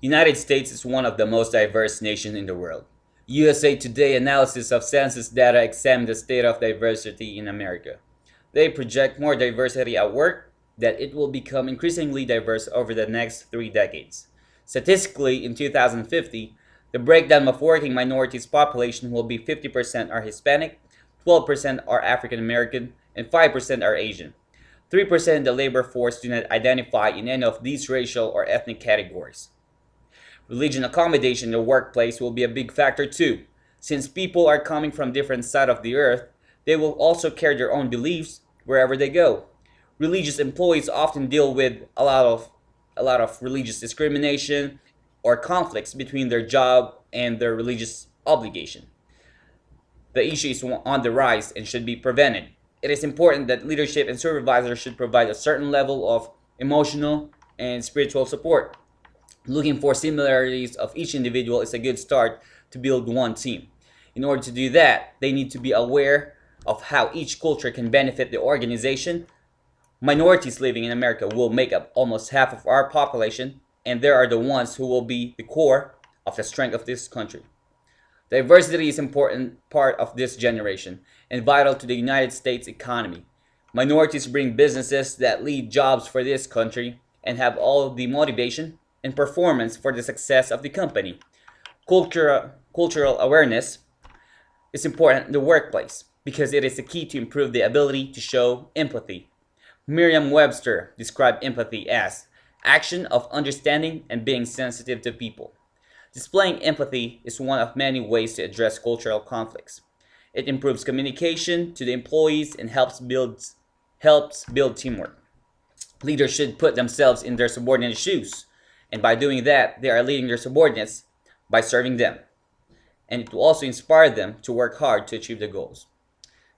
United States is one of the most diverse nations in the world. USA Today analysis of census data examined the state of diversity in America. They project more diversity at work, that it will become increasingly diverse over the next 3 decades. Statistically, in 2050, the breakdown of working minorities population will be 50% are Hispanic, 12% are African American, and 5% are Asian. 3% of the labor force do not identify in any of these racial or ethnic categories. Religion accommodation in the workplace will be a big factor too. Since people are coming from different sides of the earth, they will also carry their own beliefs wherever they go. Religious employees often deal with a lot of religious discrimination or conflicts between their job and their religious obligation. The issue is on the rise and should be prevented. It is important that leadership and supervisors should provide a certain level of emotional and spiritual support. Looking for similarities of each individual is a good start to build one team. In order to do that, they need to be aware of how each culture can benefit the organization. Minorities living in America will make up almost half of our population, and they are the ones who will be the core of the strength of this country. Diversity is an important part of this generation and vital to the United States economy. Minorities bring businesses that lead jobs for this country and have all the motivation and performance for the success of the company. Cultural awareness is important in the workplace because it is the key to improve the ability to show empathy. Merriam-Webster described empathy as action of understanding and being sensitive to people. Displaying empathy is one of many ways to address cultural conflicts. It improves communication to the employees and helps build teamwork. Leaders should put themselves in their subordinates' shoes, and by doing that, they are leading their subordinates by serving them. And it will also inspire them to work hard to achieve their goals.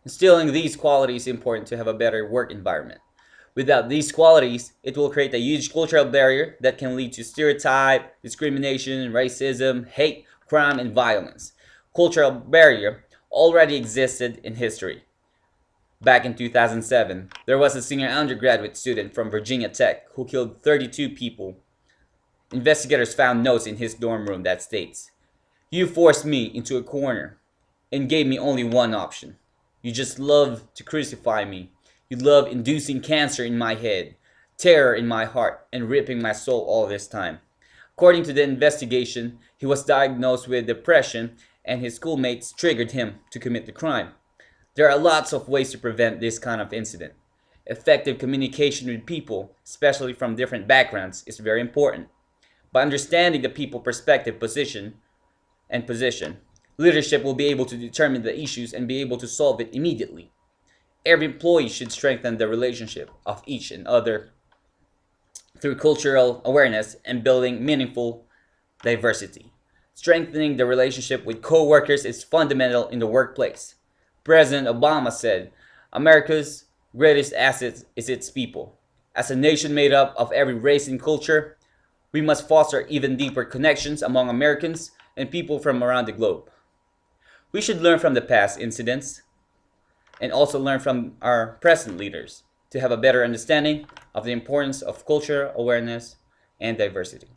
Instilling these qualities is important to have a better work environment. Without these qualities, it will create a huge cultural barrier that can lead to stereotype, discrimination, racism, hate, crime, and violence. Cultural barrier already existed in history. Back in 2007, there was a senior undergraduate student from Virginia Tech who killed 32 people. Investigators found notes in his dorm room that states, "You forced me into a corner and gave me only one option. You just love to crucify me. You love inducing cancer in my head, terror in my heart, and ripping my soul all this time." According to the investigation, he was diagnosed with depression and his schoolmates triggered him to commit the crime. There are lots of ways to prevent this kind of incident. Effective communication with people, especially from different backgrounds, is very important. By understanding the people perspective position, leadership will be able to determine the issues and be able to solve it immediately. Every employee should strengthen the relationship of each and other through cultural awareness and building meaningful diversity. Strengthening the relationship with co-workers is fundamental in the workplace. President Obama said, "America's greatest asset is its people." As a nation made up of every race and culture, we must foster even deeper connections among Americans and people from around the globe. We should learn from the past incidents and also learn from our present leaders to have a better understanding of the importance of cultural awareness and diversity.